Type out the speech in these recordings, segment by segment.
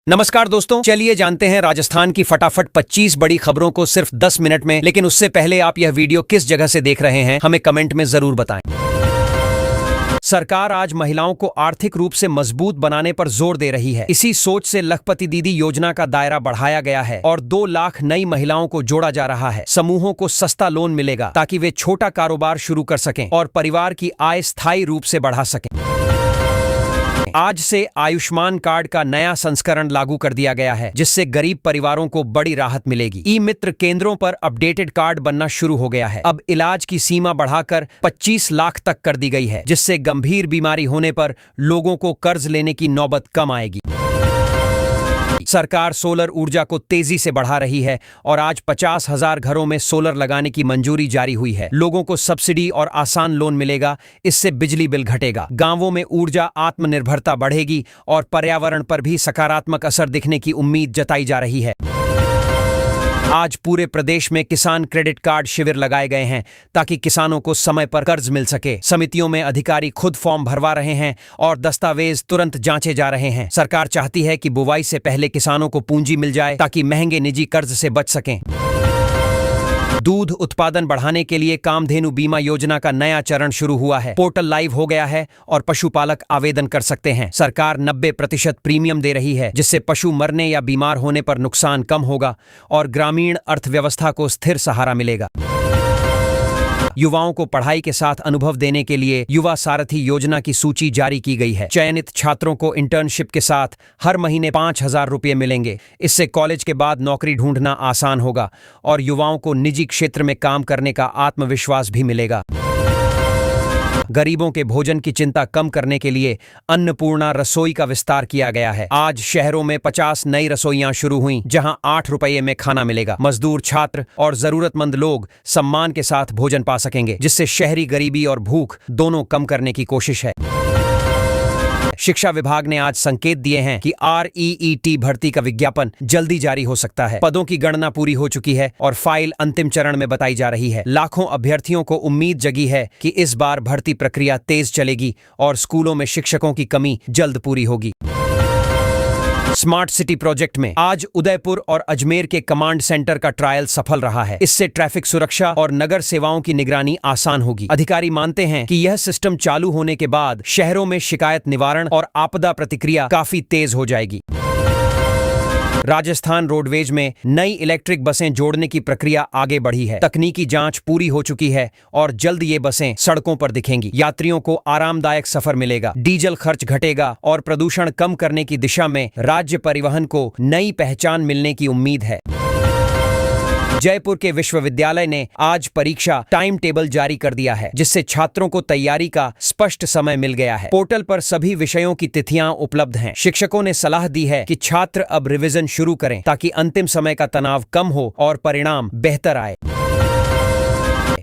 नमस्कार दोस्तों, चलिए जानते हैं राजस्थान की फटाफट 25 बड़ी खबरों को सिर्फ 10 मिनट में। लेकिन उससे पहले आप यह वीडियो किस जगह से देख रहे हैं हमें कमेंट में जरूर बताएं। सरकार आज महिलाओं को आर्थिक रूप से मजबूत बनाने पर जोर दे रही है। इसी सोच से लखपति दीदी योजना का दायरा बढ़ाया गया है और 2 लाख नई महिलाओं को जोड़ा जा रहा है। समूहों को सस्ता लोन मिलेगा ताकि वे छोटा कारोबार शुरू कर सकें और परिवार की आय स्थायी रूप से बढ़ा सकें। आज से आयुष्मान कार्ड का नया संस्करण लागू कर दिया गया है, जिससे गरीब परिवारों को बड़ी राहत मिलेगी। ई मित्र केंद्रों पर अपडेटेड कार्ड बनना शुरू हो गया है। अब इलाज की सीमा बढ़ाकर 25 लाख तक कर दी गई है, जिससे गंभीर बीमारी होने पर लोगों को कर्ज लेने की नौबत कम आएगी। सरकार सोलर ऊर्जा को तेजी से बढ़ा रही है और आज 50,000 घरों में सोलर लगाने की मंजूरी जारी हुई है। लोगों को सब्सिडी और आसान लोन मिलेगा, इससे बिजली बिल घटेगा। गांवों में ऊर्जा आत्मनिर्भरता बढ़ेगी और पर्यावरण पर भी सकारात्मक असर दिखने की उम्मीद जताई जा रही है। आज पूरे प्रदेश में किसान क्रेडिट कार्ड शिविर लगाए गए हैं ताकि किसानों को समय पर कर्ज मिल सके। समितियों में अधिकारी खुद फॉर्म भरवा रहे हैं और दस्तावेज तुरंत जांचे जा रहे हैं। सरकार चाहती है कि बुवाई से पहले किसानों को पूंजी मिल जाए ताकि महंगे निजी कर्ज से बच सकें। दूध उत्पादन बढ़ाने के लिए कामधेनु बीमा योजना का नया चरण शुरू हुआ है। पोर्टल लाइव हो गया है और पशुपालक आवेदन कर सकते हैं। सरकार 90% प्रीमियम दे रही है, जिससे पशु मरने या बीमार होने पर नुकसान कम होगा और ग्रामीण अर्थव्यवस्था को स्थिर सहारा मिलेगा। युवाओं को पढ़ाई के साथ अनुभव देने के लिए युवा सारथी योजना की सूची जारी की गई है। चयनित छात्रों को इंटर्नशिप के साथ हर महीने 5,000 रुपये मिलेंगे। इससे कॉलेज के बाद नौकरी ढूंढना आसान होगा और युवाओं को निजी क्षेत्र में काम करने का आत्मविश्वास भी मिलेगा। गरीबों के भोजन की चिंता कम करने के लिए अन्नपूर्णा रसोई का विस्तार किया गया है। आज शहरों में 50 नई रसोइयां शुरू हुई, जहां 8 रुपये में खाना मिलेगा। मजदूर, छात्र और जरूरतमंद लोग सम्मान के साथ भोजन पा सकेंगे, जिससे शहरी गरीबी और भूख दोनों कम करने की कोशिश है। शिक्षा विभाग ने आज संकेत दिए हैं कि REET भर्ती का विज्ञापन जल्दी जारी हो सकता है। पदों की गणना पूरी हो चुकी है और फाइल अंतिम चरण में बताई जा रही है। लाखों अभ्यर्थियों को उम्मीद जगी है कि इस बार भर्ती प्रक्रिया तेज चलेगी और स्कूलों में शिक्षकों की कमी जल्द पूरी होगी। स्मार्ट सिटी प्रोजेक्ट में आज उदयपुर और अजमेर के कमांड सेंटर का ट्रायल सफल रहा है। इससे ट्रैफिक सुरक्षा और नगर सेवाओं की निगरानी आसान होगी। अधिकारी मानते हैं कि यह सिस्टम चालू होने के बाद शहरों में शिकायत निवारण और आपदा प्रतिक्रिया काफी तेज हो जाएगी। राजस्थान रोडवेज में नई इलेक्ट्रिक बसें जोड़ने की प्रक्रिया आगे बढ़ी है। तकनीकी जांच पूरी हो चुकी है और जल्द ये बसें सड़कों पर दिखेंगी। यात्रियों को आरामदायक सफर मिलेगा, डीजल खर्च घटेगा और प्रदूषण कम करने की दिशा में राज्य परिवहन को नई पहचान मिलने की उम्मीद है। जयपुर के विश्वविद्यालय ने आज परीक्षा टाइम टेबल जारी कर दिया है, जिससे छात्रों को तैयारी का स्पष्ट समय मिल गया है। पोर्टल पर सभी विषयों की तिथियां उपलब्ध हैं। शिक्षकों ने सलाह दी है कि छात्र अब रिवीजन शुरू करें ताकि अंतिम समय का तनाव कम हो और परिणाम बेहतर आए।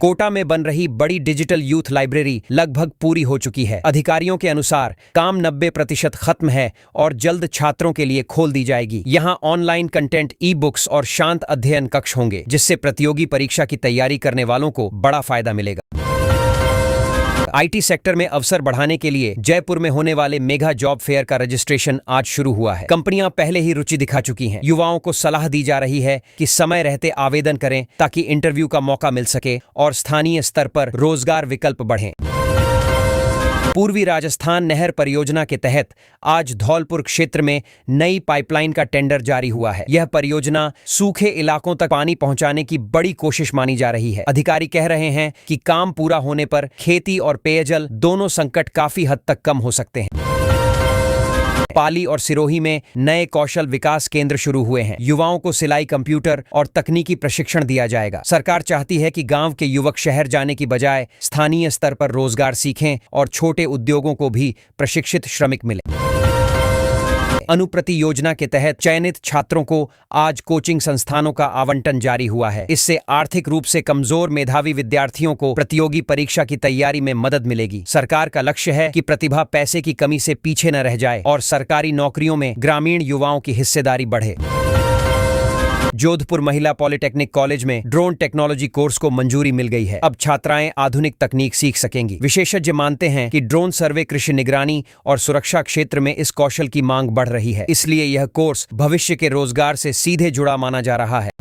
कोटा में बन रही बड़ी डिजिटल यूथ लाइब्रेरी लगभग पूरी हो चुकी है। अधिकारियों के अनुसार काम 90% खत्म है और जल्द छात्रों के लिए खोल दी जाएगी। यहाँ ऑनलाइन कंटेंट, ई-बुक्स और शांत अध्ययन कक्ष होंगे, जिससे प्रतियोगी परीक्षा की तैयारी करने वालों को बड़ा फायदा मिलेगा। IT सेक्टर में अवसर बढ़ाने के लिए जयपुर में होने वाले मेगा जॉब फेयर का रजिस्ट्रेशन आज शुरू हुआ है। कंपनियां पहले ही रुचि दिखा चुकी हैं। युवाओं को सलाह दी जा रही है कि समय रहते आवेदन करें ताकि इंटरव्यू का मौका मिल सके और स्थानीय स्तर पर रोजगार विकल्प बढ़ें। पूर्वी राजस्थान नहर परियोजना के तहत आज धौलपुर क्षेत्र में नई पाइपलाइन का टेंडर जारी हुआ है। यह परियोजना सूखे इलाकों तक पानी पहुंचाने की बड़ी कोशिश मानी जा रही है। अधिकारी कह रहे हैं कि काम पूरा होने पर खेती और पेयजल दोनों संकट काफी हद तक कम हो सकते हैं। पाली और सिरोही में नए कौशल विकास केंद्र शुरू हुए हैं। युवाओं को सिलाई, कंप्यूटर और तकनीकी प्रशिक्षण दिया जाएगा। सरकार चाहती है कि गांव के युवक शहर जाने की बजाय स्थानीय स्तर पर रोजगार सीखें और छोटे उद्योगों को भी प्रशिक्षित श्रमिक मिले। अनुप्रति योजना के तहत चयनित छात्रों को आज कोचिंग संस्थानों का आवंटन जारी हुआ है। इससे आर्थिक रूप से कमजोर मेधावी विद्यार्थियों को प्रतियोगी परीक्षा की तैयारी में मदद मिलेगी। सरकार का लक्ष्य है कि प्रतिभा पैसे की कमी से पीछे न रह जाए और सरकारी नौकरियों में ग्रामीण युवाओं की हिस्सेदारी बढ़े। जोधपुर महिला पॉलिटेक्निक कॉलेज में ड्रोन टेक्नोलॉजी कोर्स को मंजूरी मिल गई है। अब छात्राएं आधुनिक तकनीक सीख सकेंगी। विशेषज्ञ मानते हैं कि ड्रोन सर्वे, कृषि निगरानी और सुरक्षा क्षेत्र में इस कौशल की मांग बढ़ रही है, इसलिए यह कोर्स भविष्य के रोजगार से सीधे जुड़ा माना जा रहा है।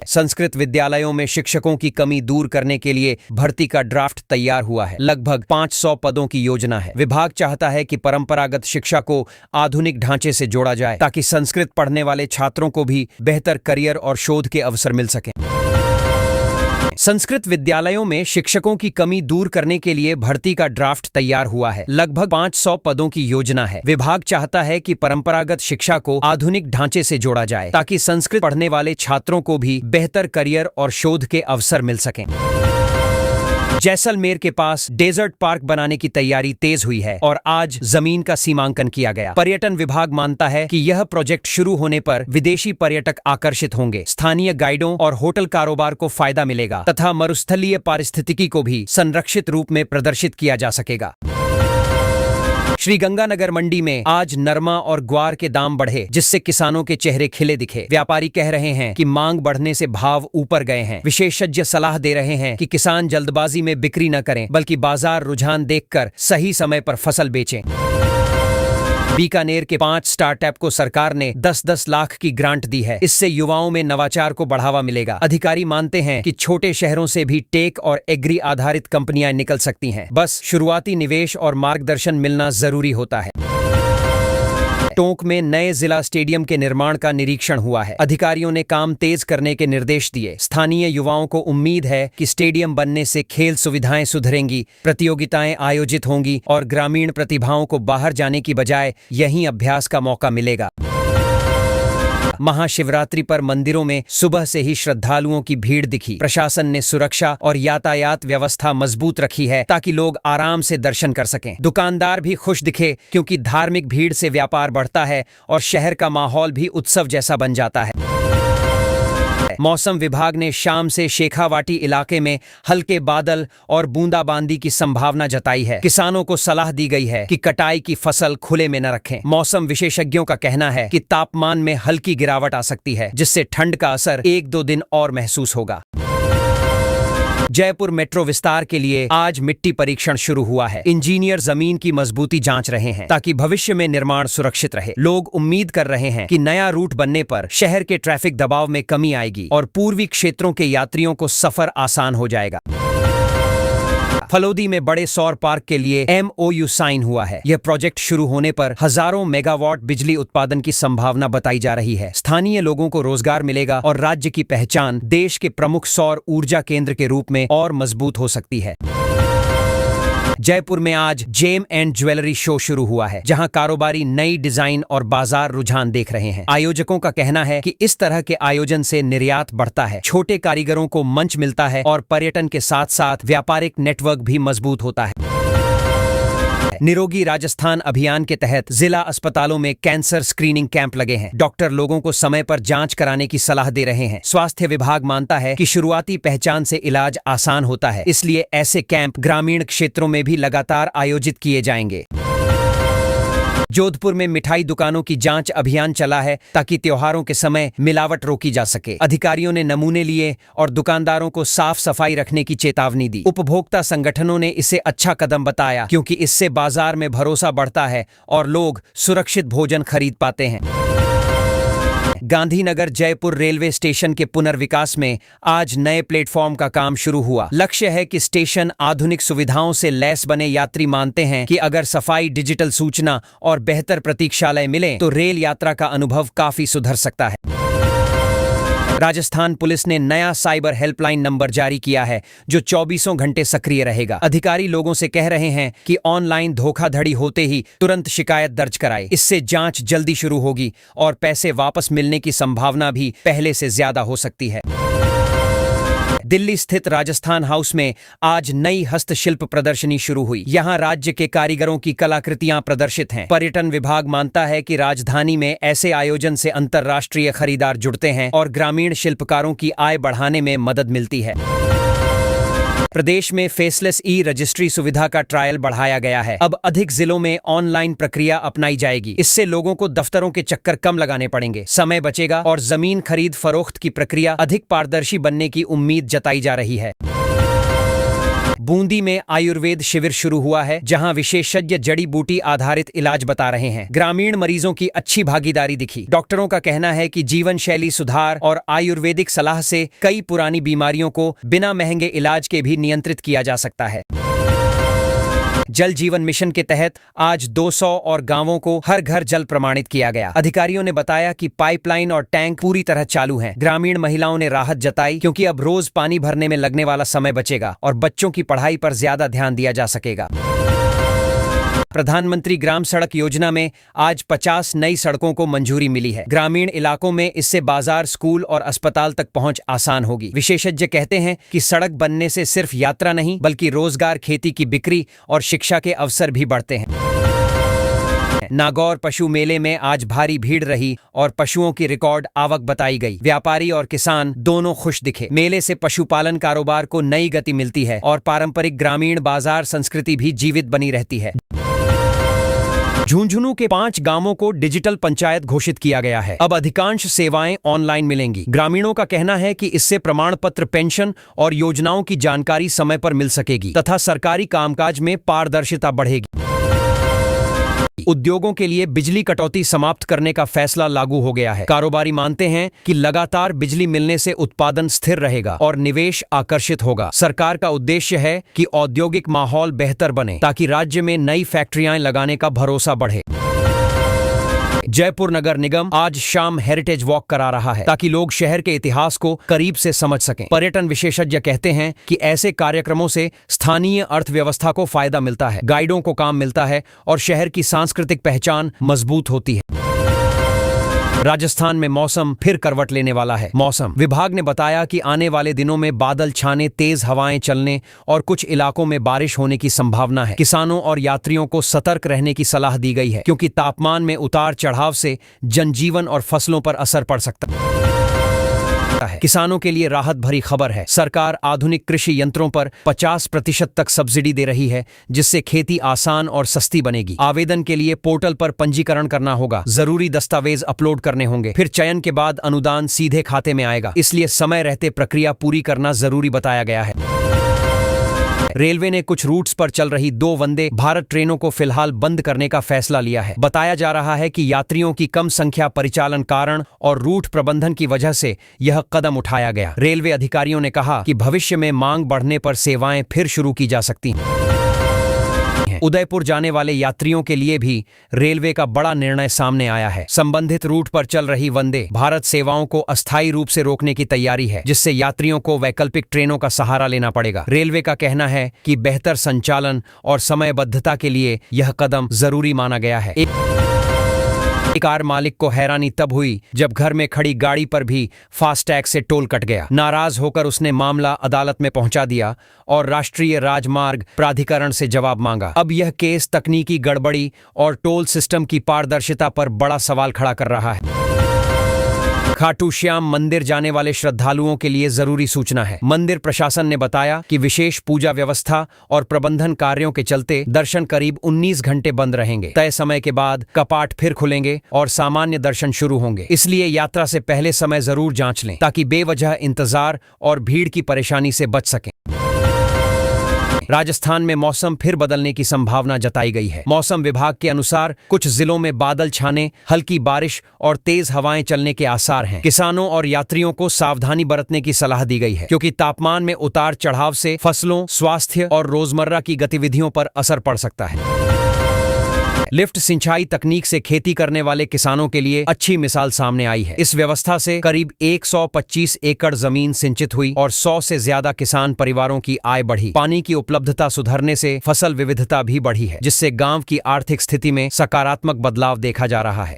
संस्कृत विद्यालयों में शिक्षकों की कमी दूर करने के लिए भर्ती का ड्राफ्ट तैयार हुआ है। लगभग 500 पदों की योजना है। विभाग चाहता है कि परंपरागत शिक्षा को आधुनिक ढांचे से जोड़ा जाए ताकि संस्कृत पढ़ने वाले छात्रों को भी बेहतर करियर और शोध के अवसर मिल सकें। संस्कृत विद्यालयों में शिक्षकों की कमी दूर करने के लिए भर्ती का ड्राफ्ट तैयार हुआ है। लगभग 500 पदों की योजना है। विभाग चाहता है कि परंपरागत शिक्षा को आधुनिक ढांचे से जोड़ा जाए ताकि संस्कृत पढ़ने वाले छात्रों को भी बेहतर करियर और शोध के अवसर मिल सकें। जैसलमेर के पास डेजर्ट पार्क बनाने की तैयारी तेज हुई है और आज जमीन का सीमांकन किया गया। पर्यटन विभाग मानता है कि यह प्रोजेक्ट शुरू होने पर विदेशी पर्यटक आकर्षित होंगे, स्थानीय गाइडों और होटल कारोबार को फायदा मिलेगा तथा मरुस्थलीय पारिस्थितिकी को भी संरक्षित रूप में प्रदर्शित किया जा सकेगा। श्रीगंगानगर मंडी में आज नरमा और ग्वार के दाम बढ़े, जिससे किसानों के चेहरे खिले दिखे। व्यापारी कह रहे हैं कि मांग बढ़ने से भाव ऊपर गए हैं। विशेषज्ञ सलाह दे रहे हैं कि किसान जल्दबाजी में बिक्री न करें, बल्कि बाजार रुझान देखकर सही समय पर फसल बेचें। बीकानेर के 5 स्टार्टअप को सरकार ने 10-10 लाख की ग्रांट दी है। इससे युवाओं में नवाचार को बढ़ावा मिलेगा। अधिकारी मानते हैं कि छोटे शहरों से भी टेक और एग्री आधारित कंपनियां निकल सकती हैं। बस शुरुआती निवेश और मार्गदर्शन मिलना जरूरी होता है। टोंक में नए जिला स्टेडियम के निर्माण का निरीक्षण हुआ है। अधिकारियों ने काम तेज करने के निर्देश दिए। स्थानीय युवाओं को उम्मीद है कि स्टेडियम बनने से खेल सुविधाएं सुधरेंगी, प्रतियोगिताएं आयोजित होंगी और ग्रामीण प्रतिभाओं को बाहर जाने की बजाय यहीं अभ्यास का मौका मिलेगा। महाशिवरात्रि पर मंदिरों में सुबह से ही श्रद्धालुओं की भीड़ दिखी। प्रशासन ने सुरक्षा और यातायात व्यवस्था मजबूत रखी है ताकि लोग आराम से दर्शन कर सकें। दुकानदार भी खुश दिखे क्योंकि धार्मिक भीड़ से व्यापार बढ़ता है और शहर का माहौल भी उत्सव जैसा बन जाता है। मौसम विभाग ने शाम से शेखावाटी इलाके में हल्के बादल और बूंदाबांदी की संभावना जताई है। किसानों को सलाह दी गई है कि कटाई की फसल खुले में न रखें। मौसम विशेषज्ञों का कहना है कि तापमान में हल्की गिरावट आ सकती है, जिससे ठंड का असर 1-2 दिन और महसूस होगा। जयपुर मेट्रो विस्तार के लिए आज मिट्टी परीक्षण शुरू हुआ है। इंजीनियर जमीन की मजबूती जांच रहे हैं ताकि भविष्य में निर्माण सुरक्षित रहे। लोग उम्मीद कर रहे हैं कि नया रूट बनने पर शहर के ट्रैफिक दबाव में कमी आएगी और पूर्वी क्षेत्रों के यात्रियों को सफर आसान हो जाएगा। फलोदी में बड़े सौर पार्क के लिए MOU साइन हुआ है। यह प्रोजेक्ट शुरू होने पर हजारों मेगावाट बिजली उत्पादन की संभावना बताई जा रही है। स्थानीय लोगों को रोजगार मिलेगा और राज्य की पहचान देश के प्रमुख सौर ऊर्जा केंद्र के रूप में और मजबूत हो सकती है। जयपुर में आज जेम एंड ज्वेलरी शो शुरू हुआ है, जहां कारोबारी नई डिजाइन और बाजार रुझान देख रहे हैं। आयोजकों का कहना है कि इस तरह के आयोजन से निर्यात बढ़ता है, छोटे कारीगरों को मंच मिलता है और पर्यटन के साथ साथ व्यापारिक नेटवर्क भी मजबूत होता है। निरोगी राजस्थान अभियान के तहत जिला अस्पतालों में कैंसर स्क्रीनिंग कैंप लगे हैं। डॉक्टर लोगों को समय पर जांच कराने की सलाह दे रहे हैं। स्वास्थ्य विभाग मानता है कि शुरुआती पहचान से इलाज आसान होता है, इसलिए ऐसे कैंप ग्रामीण क्षेत्रों में भी लगातार आयोजित किए जाएंगे। जोधपुर में मिठाई दुकानों की जांच अभियान चला है ताकि त्योहारों के समय मिलावट रोकी जा सके। अधिकारियों ने नमूने लिए और दुकानदारों को साफ सफाई रखने की चेतावनी दी। उपभोक्ता संगठनों ने इसे अच्छा कदम बताया क्योंकि इससे बाजार में भरोसा बढ़ता है और लोग सुरक्षित भोजन खरीद पाते हैं। गांधीनगर जयपुर रेलवे स्टेशन के पुनर्विकास में आज नए प्लेटफॉर्म का काम शुरू हुआ। लक्ष्य है कि स्टेशन आधुनिक सुविधाओं से लैस बने। यात्री मानते हैं कि अगर सफाई, डिजिटल सूचना और बेहतर प्रतीक्षालय मिले तो रेल यात्रा का अनुभव काफी सुधर सकता है। राजस्थान पुलिस ने नया साइबर हेल्पलाइन नंबर जारी किया है जो 24 घंटे सक्रिय रहेगा। अधिकारी लोगों से कह रहे हैं कि ऑनलाइन धोखाधड़ी होते ही तुरंत शिकायत दर्ज कराएं। इससे जांच जल्दी शुरू होगी और पैसे वापस मिलने की संभावना भी पहले से ज्यादा हो सकती है। दिल्ली स्थित राजस्थान हाउस में आज नई हस्तशिल्प प्रदर्शनी शुरू हुई। यहां राज्य के कारीगरों की कलाकृतियां प्रदर्शित हैं। पर्यटन विभाग मानता है कि राजधानी में ऐसे आयोजन से अंतर्राष्ट्रीय खरीदार जुड़ते हैं और ग्रामीण शिल्पकारों की आय बढ़ाने में मदद मिलती है। प्रदेश में फेसलेस ई रजिस्ट्री सुविधा का ट्रायल बढ़ाया गया है। अब अधिक जिलों में ऑनलाइन प्रक्रिया अपनाई जाएगी। इससे लोगों को दफ्तरों के चक्कर कम लगाने पड़ेंगे, समय बचेगा और जमीन खरीद फरोख्त की प्रक्रिया अधिक पारदर्शी बनने की उम्मीद जताई जा रही है। बूंदी में आयुर्वेद शिविर शुरू हुआ है, जहां विशेषज्ञ जड़ी बूटी आधारित इलाज बता रहे हैं। ग्रामीण मरीजों की अच्छी भागीदारी दिखी। डॉक्टरों का कहना है कि जीवन शैली सुधार और आयुर्वेदिक सलाह से कई पुरानी बीमारियों को बिना महंगे इलाज के भी नियंत्रित किया जा सकता है। जल जीवन मिशन के तहत आज 200 और गांवों को हर घर जल प्रमाणित किया गया। अधिकारियों ने बताया कि पाइपलाइन और टैंक पूरी तरह चालू हैं। ग्रामीण महिलाओं ने राहत जताई क्योंकि अब रोज पानी भरने में लगने वाला समय बचेगा और बच्चों की पढ़ाई पर ज्यादा ध्यान दिया जा सकेगा। प्रधानमंत्री ग्राम सड़क योजना में आज 50 नई सड़कों को मंजूरी मिली है। ग्रामीण इलाकों में इससे बाजार, स्कूल और अस्पताल तक पहुंच आसान होगी। विशेषज्ञ कहते हैं कि सड़क बनने से सिर्फ यात्रा नहीं बल्कि रोजगार, खेती की बिक्री और शिक्षा के अवसर भी बढ़ते हैं। नागौर पशु मेले में आज भारी भीड़ रही और पशुओं की रिकॉर्ड आवक बताई गई। व्यापारी और किसान दोनों खुश दिखे। मेले से पशुपालन कारोबार को नई गति मिलती है और पारंपरिक ग्रामीण बाजार संस्कृति भी जीवित बनी रहती है। झुंझुनू के 5 गांवों को डिजिटल पंचायत घोषित किया गया है। अब अधिकांश सेवाएं ऑनलाइन मिलेंगी। ग्रामीणों का कहना है कि इससे प्रमाण पत्र, पेंशन और योजनाओं की जानकारी समय पर मिल सकेगी तथा सरकारी कामकाज में पारदर्शिता बढ़ेगी। उद्योगों के लिए बिजली कटौती समाप्त करने का फैसला लागू हो गया है। कारोबारी मानते हैं कि लगातार बिजली मिलने से उत्पादन स्थिर रहेगा और निवेश आकर्षित होगा। सरकार का उद्देश्य है कि औद्योगिक माहौल बेहतर बने ताकि राज्य में नई फैक्ट्रियां लगाने का भरोसा बढ़े। जयपुर नगर निगम आज शाम हेरिटेज वॉक करा रहा है ताकि लोग शहर के इतिहास को करीब से समझ सकें। पर्यटन विशेषज्ञ कहते हैं कि ऐसे कार्यक्रमों से स्थानीय अर्थव्यवस्था को फायदा मिलता है, गाइडों को काम मिलता है और शहर की सांस्कृतिक पहचान मजबूत होती है। राजस्थान में मौसम फिर करवट लेने वाला है। मौसम विभाग ने बताया कि आने वाले दिनों में बादल छाने, तेज हवाएं चलने और कुछ इलाकों में बारिश होने की संभावना है। किसानों और यात्रियों को सतर्क रहने की सलाह दी गई है क्योंकि तापमान में उतार चढ़ाव से जनजीवन और फसलों पर असर पड़ सकता है। किसानों के लिए राहत भरी खबर है। सरकार आधुनिक कृषि यंत्रों पर 50% तक सब्सिडी दे रही है, जिससे खेती आसान और सस्ती बनेगी। आवेदन के लिए पोर्टल पर पंजीकरण करना होगा, जरूरी दस्तावेज अपलोड करने होंगे, फिर चयन के बाद अनुदान सीधे खाते में आएगा। इसलिए समय रहते प्रक्रिया पूरी करना जरूरी बताया गया है। रेलवे ने कुछ रूट्स पर चल रही 2 वंदे भारत ट्रेनों को फिलहाल बंद करने का फैसला लिया है। बताया जा रहा है कि यात्रियों की कम संख्या, परिचालन कारण और रूट प्रबंधन की वजह से यह कदम उठाया गया। रेलवे अधिकारियों ने कहा कि भविष्य में मांग बढ़ने पर सेवाएं फिर शुरू की जा सकती हैं। उदयपुर जाने वाले यात्रियों के लिए भी रेलवे का बड़ा निर्णय सामने आया है। संबंधित रूट पर चल रही वंदे भारत सेवाओं को अस्थायी रूप से रोकने की तैयारी है, जिससे यात्रियों को वैकल्पिक ट्रेनों का सहारा लेना पड़ेगा। रेलवे का कहना है कि बेहतर संचालन और समयबद्धता के लिए यह कदम जरूरी माना गया है। एक कार मालिक को हैरानी तब हुई जब घर में खड़ी गाड़ी पर भी फास्टैग से टोल कट गया। नाराज होकर उसने मामला अदालत में पहुंचा दिया और राष्ट्रीय राजमार्ग प्राधिकरण से जवाब मांगा। अब यह केस तकनीकी गड़बड़ी और टोल सिस्टम की पारदर्शिता पर बड़ा सवाल खड़ा कर रहा है। खाटू श्याम मंदिर जाने वाले श्रद्धालुओं के लिए जरूरी सूचना है। मंदिर प्रशासन ने बताया कि विशेष पूजा व्यवस्था और प्रबंधन कार्यों के चलते दर्शन करीब 19 घंटे बंद रहेंगे। तय समय के बाद कपाट फिर खुलेंगे और सामान्य दर्शन शुरू होंगे। इसलिए यात्रा से पहले समय जरूर जांच लें ताकि बेवजह इंतजार और भीड़ की परेशानी से बच सकें। राजस्थान में मौसम फिर बदलने की संभावना जताई गई है। मौसम विभाग के अनुसार कुछ जिलों में बादल छाने, हल्की बारिश और तेज हवाएं चलने के आसार हैं। किसानों और यात्रियों को सावधानी बरतने की सलाह दी गई है क्योंकि तापमान में उतार चढ़ाव से फसलों, स्वास्थ्य और रोजमर्रा की गतिविधियों पर असर पड़ सकता है। लिफ्ट सिंचाई तकनीक से खेती करने वाले किसानों के लिए अच्छी मिसाल सामने आई है। इस व्यवस्था से करीब 125 एकड़ जमीन सिंचित हुई और 100 से ज्यादा किसान परिवारों की आय बढ़ी। पानी की उपलब्धता सुधरने से फसल विविधता भी बढ़ी है, जिससे गांव की आर्थिक स्थिति में सकारात्मक बदलाव देखा जा रहा है।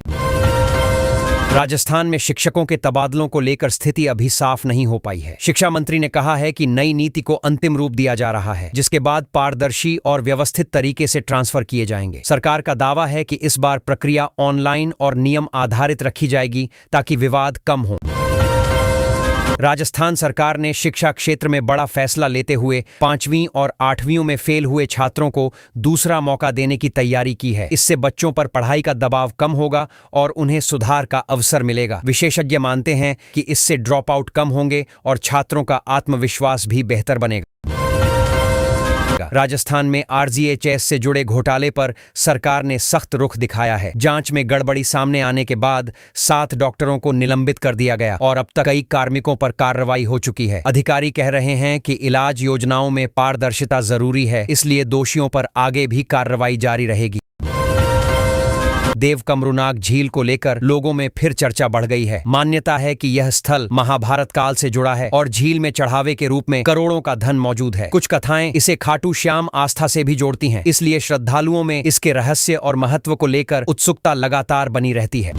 राजस्थान में शिक्षकों के तबादलों को लेकर स्थिति अभी साफ नहीं हो पाई है। शिक्षा मंत्री ने कहा है कि नई नीति को अंतिम रूप दिया जा रहा है, जिसके बाद पारदर्शी और व्यवस्थित तरीके से ट्रांसफर किए जाएंगे। सरकार का दावा है कि इस बार प्रक्रिया ऑनलाइन और नियम आधारित रखी जाएगी ताकि विवाद कम हो। राजस्थान सरकार ने शिक्षा क्षेत्र में बड़ा फैसला लेते हुए 5वीं और 8वीं में फेल हुए छात्रों को दूसरा मौका देने की तैयारी की है। इससे बच्चों पर पढ़ाई का दबाव कम होगा और उन्हें सुधार का अवसर मिलेगा। विशेषज्ञ मानते हैं कि इससे ड्रॉप आउट कम होंगे और छात्रों का आत्मविश्वास भी बेहतर बनेगा। राजस्थान में आरजीएचएस से जुड़े घोटाले पर सरकार ने सख्त रुख दिखाया है। जांच में गड़बड़ी सामने आने के बाद 7 डॉक्टरों को निलंबित कर दिया गया और अब तक कई कार्मिकों पर कार्रवाई हो चुकी है। अधिकारी कह रहे हैं कि इलाज योजनाओं में पारदर्शिता जरूरी है, इसलिए दोषियों पर आगे भी कार्रवाई जारी रहेगी। देवकमरुनाग झील को लेकर लोगों में फिर चर्चा बढ़ गई है। मान्यता है कि यह स्थल महाभारत काल से जुड़ा है और झील में चढ़ावे के रूप में करोड़ों का धन मौजूद है। कुछ कथाएं इसे खाटू श्याम आस्था से भी जोड़ती हैं, इसलिए श्रद्धालुओं में इसके रहस्य और महत्व को लेकर उत्सुकता लगातार बनी रहती है।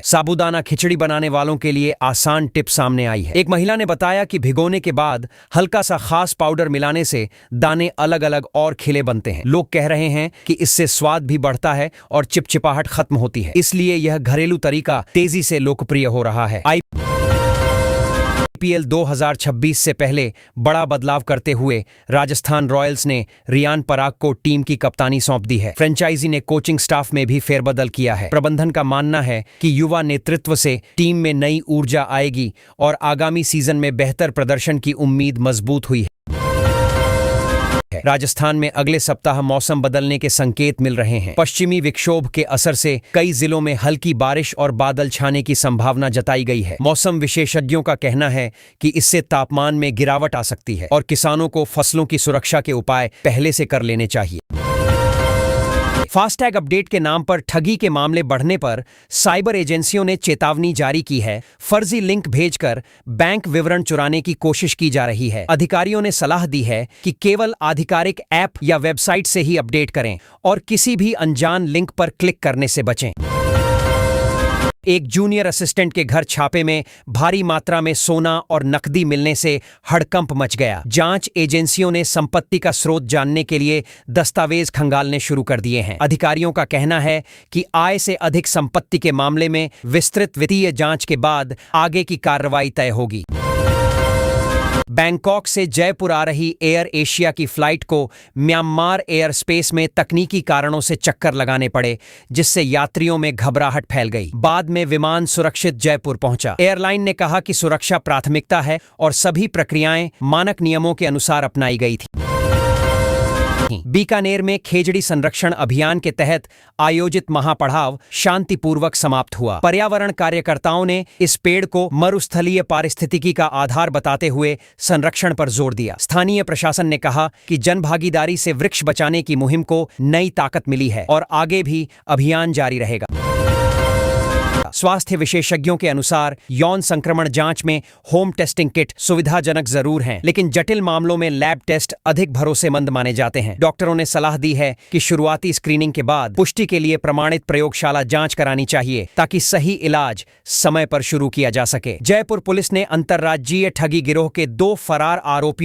साबूदाना खिचड़ी बनाने वालों के लिए आसान टिप सामने आई है। एक महिला ने बताया कि भिगोने के बाद हल्का सा खास पाउडर मिलाने से दाने अलग अलग और खिले बनते हैं। लोग कह रहे हैं कि इससे स्वाद भी बढ़ता है और चिपचिपाहट खत्म होती है, इसलिए यह घरेलू तरीका तेजी से लोकप्रिय हो रहा है। आईपीएल 2026 से पहले बड़ा बदलाव करते हुए राजस्थान रॉयल्स ने रियान पराग को टीम की कप्तानी सौंप दी है। फ्रेंचाइजी ने कोचिंग स्टाफ में भी फेरबदल किया है। प्रबंधन का मानना है कि युवा नेतृत्व से टीम में नई ऊर्जा आएगी और आगामी सीजन में बेहतर प्रदर्शन की उम्मीद मजबूत हुई है। राजस्थान में अगले सप्ताह मौसम बदलने के संकेत मिल रहे हैं। पश्चिमी विक्षोभ के असर से कई जिलों में हल्की बारिश और बादल छाने की संभावना जताई गई है। मौसम विशेषज्ञों का कहना है कि इससे तापमान में गिरावट आ सकती है और किसानों को फसलों की सुरक्षा के उपाय पहले से कर लेने चाहिए। फास्टैग अपडेट के नाम पर ठगी के मामले बढ़ने पर साइबर एजेंसियों ने चेतावनी जारी की है। फर्जी लिंक भेजकर बैंक विवरण चुराने की कोशिश की जा रही है। अधिकारियों ने सलाह दी है कि केवल आधिकारिक ऐप या वेबसाइट से ही अपडेट करें और किसी भी अनजान लिंक पर क्लिक करने से बचें। एक जूनियर असिस्टेंट के घर छापे में भारी मात्रा में सोना और नकदी मिलने से हड़कंप मच गया। जांच एजेंसियों ने संपत्ति का स्रोत जानने के लिए दस्तावेज खंगालने शुरू कर दिए हैं। अधिकारियों का कहना है कि आय से अधिक संपत्ति के मामले में विस्तृत वित्तीय जांच के बाद आगे की कार्रवाई तय होगी। बैंकॉक से जयपुर आ रही एयर एशिया की फ्लाइट को म्यांमार एयर स्पेस में तकनीकी कारणों से चक्कर लगाने पड़े, जिससे यात्रियों में घबराहट फैल गई। बाद में विमान सुरक्षित जयपुर पहुंचा। एयरलाइन ने कहा कि सुरक्षा प्राथमिकता है और सभी प्रक्रियाएं मानक नियमों के अनुसार अपनाई गई थी। बीकानेर में खेजड़ी संरक्षण अभियान के तहत आयोजित महापड़ाव शांतिपूर्वक समाप्त हुआ। पर्यावरण कार्यकर्ताओं ने इस पेड़ को मरुस्थलीय पारिस्थितिकी का आधार बताते हुए संरक्षण पर जोर दिया। स्थानीय प्रशासन ने कहा कि जनभागीदारी से वृक्ष बचाने की मुहिम को नई ताकत मिली है और आगे भी अभियान जारी रहेगा। स्वास्थ्य विशेषज्ञों के अनुसार यौन संक्रमण जांच में होम टेस्टिंग किट सुविधाजनक जरूर हैं, लेकिन जटिल मामलों में लैब टेस्ट अधिक भरोसेमंद माने जाते हैं। डॉक्टरों ने सलाह दी है कि शुरुआती स्क्रीनिंग के बाद पुष्टि के लिए प्रमाणित प्रयोगशाला जांच करानी चाहिए ताकि सही इलाज समय पर शुरू किया जा सके। जयपुर पुलिस ने अंतर्राज्यीय ठगी गिरोह के 2 फरार आरोपियों